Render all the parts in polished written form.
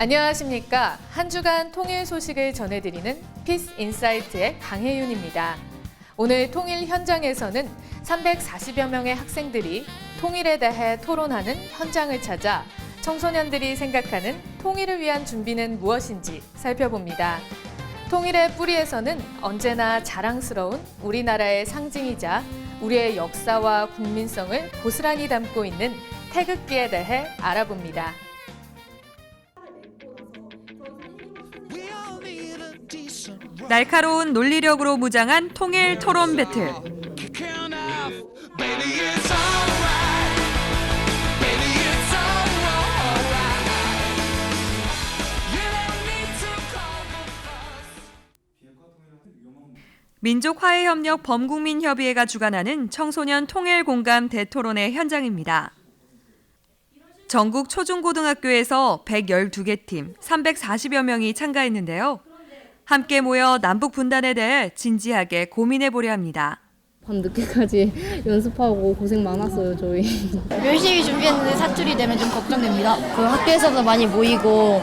안녕하십니까. 한 주간 통일 소식을 전해드리는 피스 인사이트의 강혜윤입니다. 오늘 통일 현장에서는 340여 명의 학생들이 통일에 대해 토론하는 현장을 찾아 청소년들이 생각하는 통일을 위한 준비는 무엇인지 살펴봅니다. 통일의 뿌리에서는 언제나 자랑스러운 우리나라의 상징이자 우리의 역사와 국민성을 고스란히 담고 있는 태극기에 대해 알아봅니다. 날카로운 논리력으로 무장한 통일 토론 배틀. 민족화해협력 범국민협의회가 주관하는 청소년 통일공감 대토론의 현장입니다. 전국 초중고등학교에서 112개 팀, 340여 명이 참가했는데요. 함께 모여 남북 분단에 대해 진지하게 고민해보려 합니다. 밤늦게까지 연습하고 고생 많았어요, 저희. 열심히 준비했는데 사투리 되면 좀 걱정됩니다. 그 학교에서도 많이 모이고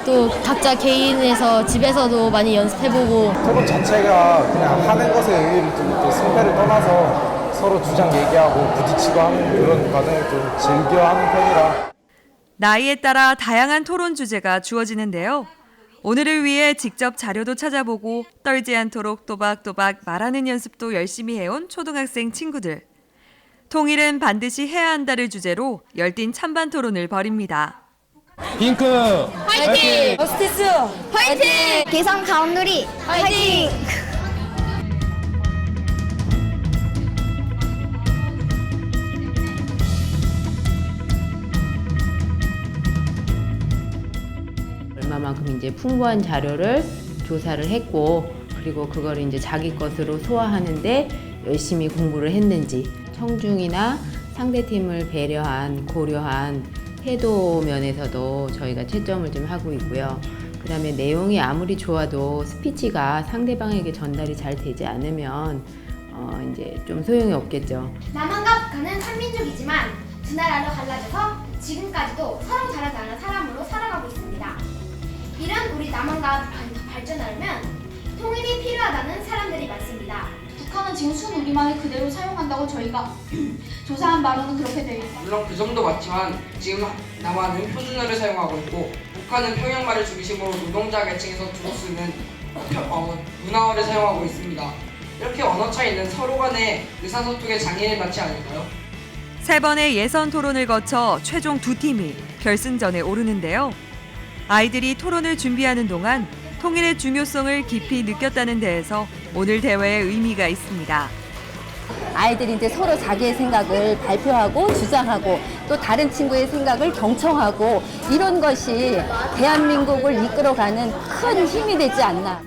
또 각자 개인에서 집에서도 많이 연습해보고 토론 자체가 그냥 하는 것에 의의를 두고 승패를 떠나서 서로 주장 얘기하고 부딪히고 하는 그런 과정을 좀 즐겨 하는 편이라. 나이에 따라 다양한 토론 주제가 주어지는데요. 오늘을 위해 직접 자료도 찾아보고 떨지 않도록 또박또박 말하는 연습도 열심히 해온 초등학생 친구들. 통일은 반드시 해야 한다를 주제로 열띤 찬반 토론을 벌입니다. 핑크 화이팅! 어스티스 화이팅! 개성 가온누리 화이팅! 얼마만큼 이제 풍부한 자료를 조사를 했고, 그리고 그걸 이제 자기 것으로 소화하는데 열심히 공부를 했는지, 청중이나 상대팀을 배려한, 고려한 태도 면에서도 저희가 채점을 좀 하고 있고요. 그다음에 내용이 아무리 좋아도 스피치가 상대방에게 전달이 잘 되지 않으면 이제 좀 소용이 없겠죠. 남한과 북한은 한민족이지만 두 나라로 갈라져서 지금까지도 서로 다른 나라 사람으로 살아가고 있습니다. 이런 우리 남한과 북한이 더 발전하려면 통일이 필요하다는 사람들이 많습니다. 북한은 지금 순우리말을 그대로 사용한다고 저희가 조사한 바로는 그렇게 되어 있다. 물론 그 점도 맞지만 지금 남한은 표준어를 사용하고 있고 북한은 평양말을 중심으로 노동자 계층에서 주로 쓰는 문화어를 사용하고 있습니다. 이렇게 언어 차이는 서로 간의 의사소통의 장애를 낳지 않을까요? 3번의 예선 토론을 거쳐 최종 2팀이 결승전에 오르는데요. 아이들이 토론을 준비하는 동안 통일의 중요성을 깊이 느꼈다는 데에서 오늘 대회의 의미가 있습니다. 아이들이 이제 서로 자기의 생각을 발표하고 주장하고 또 다른 친구의 생각을 경청하고 이런 것이 대한민국을 이끌어가는 큰 힘이 되지 않나.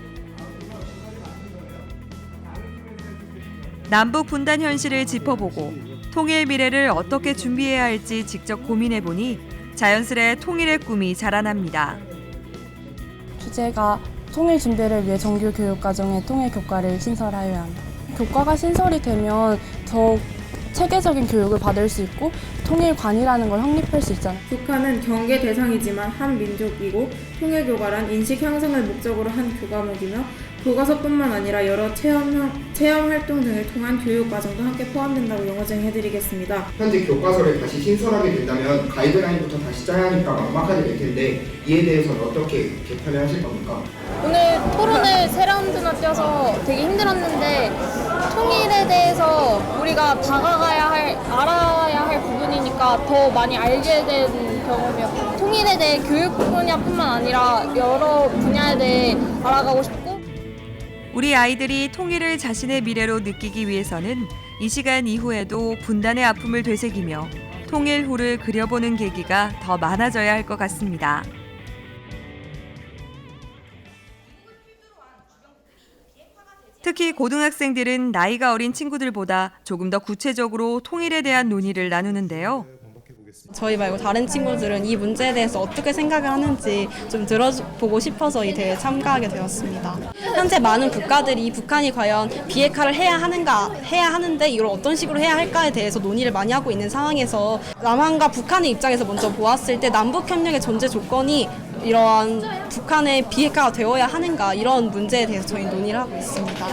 남북 분단 현실을 짚어보고 통일 미래를 어떻게 준비해야 할지 직접 고민해보니 자연스레 통일의 꿈이 자라납니다. 주제가 통일 준비를 위해 정규 교육과정에 통일 교과를 신설하여야 한다. 교과가 신설이 되면 더 체계적인 교육을 받을 수 있고 통일관이라는 걸 확립할 수 있잖아요. 북한은 경계 대상이지만 한 민족이고 통일교과란 인식 형성을 목적으로 한 교과목이며 교과서뿐만 아니라 여러 체험 활동 등을 통한 교육 과정도 함께 포함된다고 영어쟁이 해드리겠습니다. 현재 교과서를 다시 신설하게 된다면 가이드라인부터 다시 짜야 하니까 막막하게 될 텐데 이에 대해서는 어떻게 개편을 하실 겁니까? 오늘 토론을 3라운드나 뛰어서 되게 힘들었는데 통일에 대해서 우리가 알아야 할 부분이니까 더 많이 알게 된 경험이었고 통일에 대해 교육 분야뿐만 아니라 여러 분야에 대해 알아가고 싶고 우리 아이들이 통일을 자신의 미래로 느끼기 위해서는 이 시간 이후에도 분단의 아픔을 되새기며 통일 후를 그려보는 계기가 더 많아져야 할 것 같습니다. 특히 고등학생들은 나이가 어린 친구들보다 조금 더 구체적으로 통일에 대한 논의를 나누는데요. 저희 말고 다른 친구들은 이 문제에 대해서 어떻게 생각을 하는지 좀 들어보고 싶어서 이 대회에 참가하게 되었습니다. 현재 많은 국가들이 북한이 과연 비핵화를 해야 하는데 이걸 어떤 식으로 해야 할까에 대해서 논의를 많이 하고 있는 상황에서 남한과 북한의 입장에서 먼저 보았을 때 남북협력의 전제 조건이 이러한 북한의 비핵화가 되어야 하는가 이런 문제에 대해서 저희 논의를 하고 있습니다.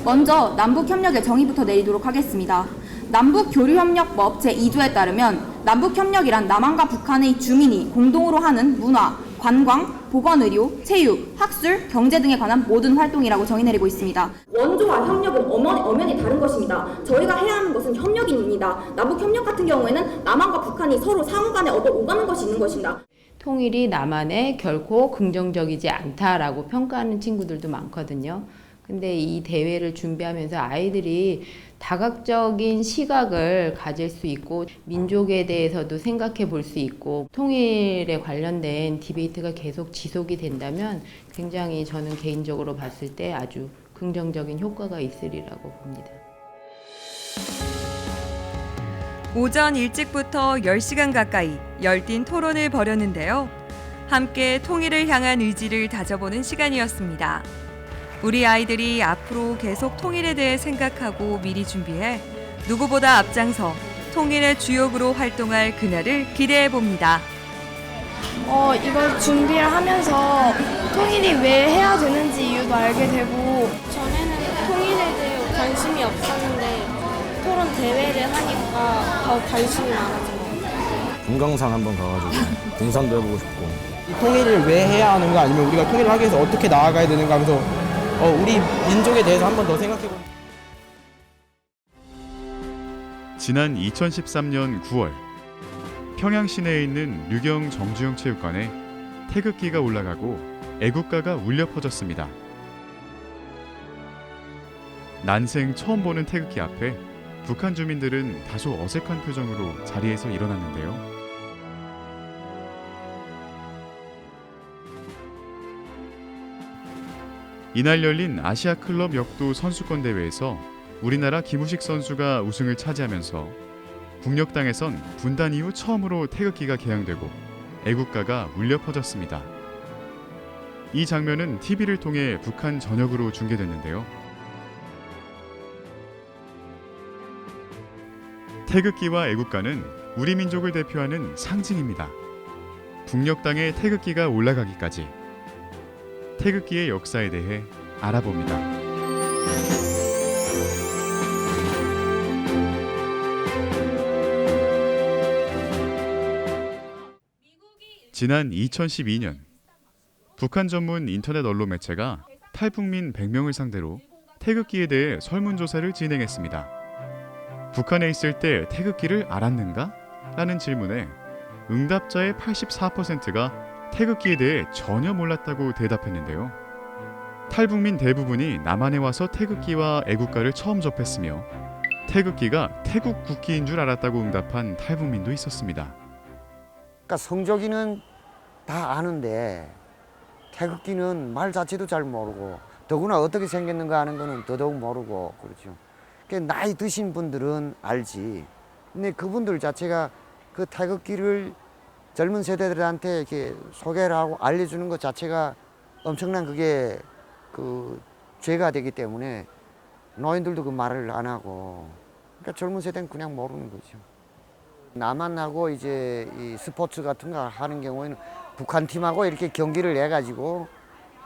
먼저 남북협력의 정의부터 내리도록 하겠습니다. 남북교류협력법 제2조에 따르면 남북협력이란 남한과 북한의 주민이 공동으로 하는 문화, 관광, 보건의료, 체육, 학술, 경제 등에 관한 모든 활동이라고 정의 내리고 있습니다. 원조와 협력은 엄연히 다른 것입니다. 저희가 해야 하는 것은 협력입니다. 남북협력 같은 경우에는 남한과 북한이 서로 상호간에 오가는 것이 있는 것입니다. 통일이 남한에 결코 긍정적이지 않다라고 평가하는 친구들도 많거든요. 근데 이 대회를 준비하면서 아이들이 다각적인 시각을 가질 수 있고 민족에 대해서도 생각해 볼 수 있고 통일에 관련된 디베이트가 계속 지속이 된다면 굉장히 저는 개인적으로 봤을 때 아주 긍정적인 효과가 있으리라고 봅니다. 오전 일찍부터 10시간 가까이 열띤 토론을 벌였는데요. 함께 통일을 향한 의지를 다져보는 시간이었습니다. 우리 아이들이 앞으로 계속 통일에 대해 생각하고 미리 준비해 누구보다 앞장서 통일의 주역으로 활동할 그날을 기대해 봅니다. 이걸 준비를 하면서 통일이 왜 해야 되는지 이유도 알게 되고 전에는 통일에 대해 관심이 없었는데 토론 대회를 하니까 더 관심이 많아진 금강산 한번 가가지고 등산도 해보고 싶고 통일을 왜 해야 하는가 아니면 우리가 통일을 하기 위해서 어떻게 나아가야 되는가 하면서 우리 민족에 대해서 한 번 더 생각해보는. 지난 2013년 9월 평양 시내에 있는 류경 정주영 체육관에 태극기가 올라가고 애국가가 울려 퍼졌습니다. 난생 처음 보는 태극기 앞에 북한 주민들은 다소 어색한 표정으로 자리에서 일어났는데요. 이날 열린 아시아 클럽 역도 선수권 대회에서 우리나라 김우식 선수가 우승을 차지하면서 북녘땅에선 분단 이후 처음으로 태극기가 개양되고 애국가가 울려 퍼졌습니다. 이 장면은 TV를 통해 북한 전역으로 중계됐는데요. 태극기와 애국가는 우리 민족을 대표하는 상징입니다. 북녘땅에 태극기가 올라가기까지 태극기의 역사에 대해 알아봅니다. 지난 2012년 북한 전문 인터넷 언론 매체가 탈북민 100명을 상대로 태극기에 대해 설문조사를 진행했습니다. 북한에 있을 때 태극기를 알았는가? 라는 질문에 응답자의 84%가 태극기에 대해 전혀 몰랐다고 대답했는데요. 탈북민 대부분이 남한에 와서 태극기와 애국가를 처음 접했으며 태극기가 태국 국기인 줄 알았다고 응답한 탈북민도 있었습니다. 그러니까 성조기는 다 아는데 태극기는 말 자체도 잘 모르고 더구나 어떻게 생겼는가 하는 거는 더더욱 모르고 그렇죠. 그러니까 나이 드신 분들은 알지. 근데 그분들 자체가 그 태극기를 젊은 세대들한테 이렇게 소개를 하고 알려주는 것 자체가 엄청난 그게 그 죄가 되기 때문에 노인들도 그 말을 안 하고 그러니까 젊은 세대는 그냥 모르는 거죠. 남한하고 이제 이 스포츠 같은 거 하는 경우에는 북한 팀하고 이렇게 경기를 해가지고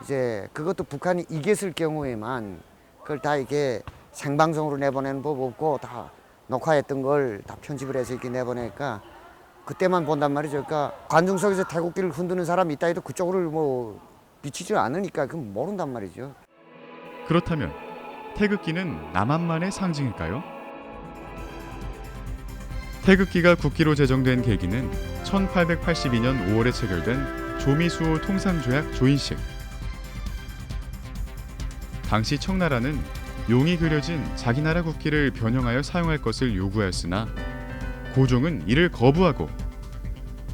이제 그것도 북한이 이겼을 경우에만 그걸 다 이렇게 생방송으로 내보내는 법 없고 다 녹화했던 걸 다 편집을 해서 이렇게 내보내니까 그때만 본단 말이죠. 그러니까 관중석에서 태극기를 흔드는 사람이 있다 해도 그쪽으로 뭐 비치지 않으니까 그건 모른단 말이죠. 그렇다면 태극기는 남한만의 상징일까요? 태극기가 국기로 제정된 계기는 1882년 5월에 체결된 조미수호 통상조약 조인식. 당시 청나라는 용이 그려진 자기 나라 국기를 변형하여 사용할 것을 요구하였으나 고종은 이를 거부하고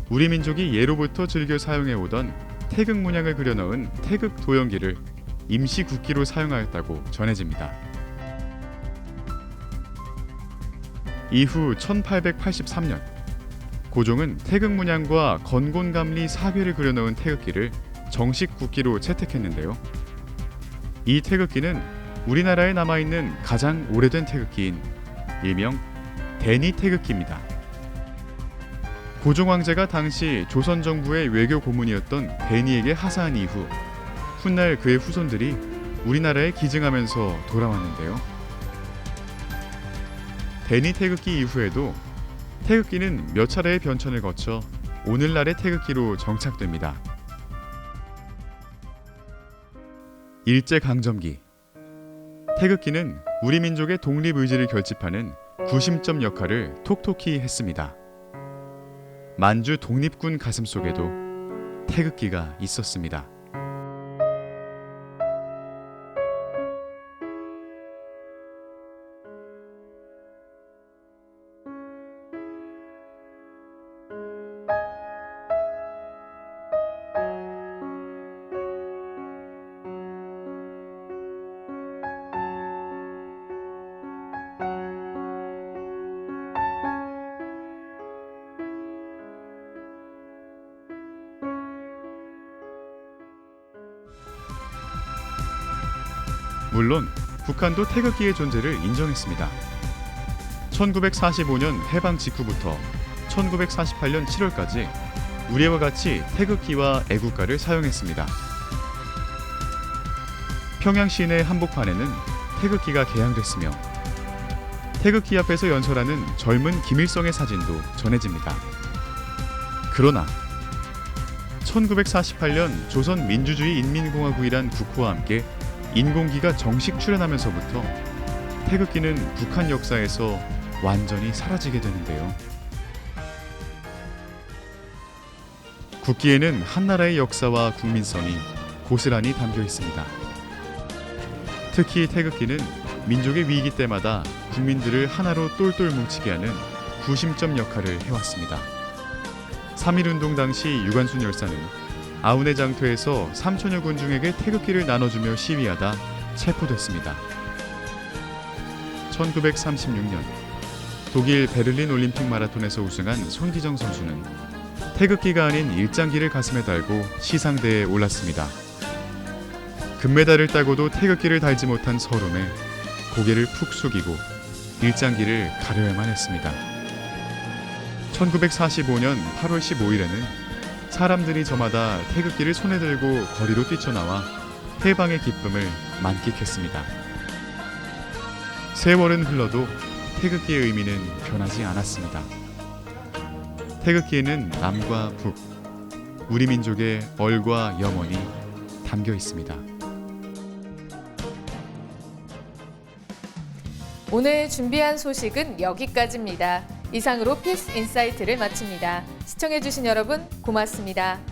우리 민족이 예로부터 즐겨 사용해오던 태극 문양을 그려넣은 태극 도형기를 임시 국기로 사용하였다고 전해집니다. 이후 1883년 고종은 태극 문양과 건곤감리 사괴를 그려넣은 태극기를 정식 국기로 채택했는데요. 이 태극기는 우리나라에 남아있는 가장 오래된 태극기인 일명 대니 태극기입니다. 고종 황제가 당시 조선 정부의 외교 고문이었던 데니에게 하사한 이후 훗날 그의 후손들이 우리나라에 기증하면서 돌아왔는데요. 데니 태극기 이후에도 태극기는 몇 차례의 변천을 거쳐 오늘날의 태극기로 정착됩니다. 일제강점기 태극기는 우리 민족의 독립 의지를 결집하는 구심점 역할을 톡톡히 했습니다. 만주 독립군 가슴속에도 태극기가 있었습니다. 물론 북한도 태극기의 존재를 인정했습니다. 1945년 해방 직후부터 1948년 7월까지 우리와 같이 태극기와 애국가를 사용했습니다. 평양 시내 한복판에는 태극기가 개양됐으며 태극기 앞에서 연설하는 젊은 김일성의 사진도 전해집니다. 그러나 1948년 조선민주주의인민공화국이란 국호와 함께 인공기가 정식 출현하면서부터 태극기는 북한 역사에서 완전히 사라지게 되는데요. 국기에는 한나라의 역사와 국민성이 고스란히 담겨 있습니다. 특히 태극기는 민족의 위기 때마다 국민들을 하나로 똘똘 뭉치게 하는 구심점 역할을 해왔습니다. 3.1운동 당시 유관순 열사는 아우네 장터에서 3천여 군중에게 태극기를 나눠주며 시위하다 체포됐습니다. 1936년 독일 베를린 올림픽 마라톤에서 우승한 손기정 선수는 태극기가 아닌 일장기를 가슴에 달고 시상대에 올랐습니다. 금메달을 따고도 태극기를 달지 못한 서름에 고개를 푹 숙이고 일장기를 가려야만 했습니다. 1945년 8월 15일에는 사람들이 저마다 태극기를 손에 들고 거리로 뛰쳐나와 해방의 기쁨을 만끽했습니다. 세월은 흘러도 태극기의 의미는 변하지 않았습니다. 태극기에는 남과 북, 우리 민족의 얼과 영원이 담겨 있습니다. 오늘 준비한 소식은 여기까지입니다. 이상으로 피스 인사이트를 마칩니다. 시청해주신 여러분 고맙습니다.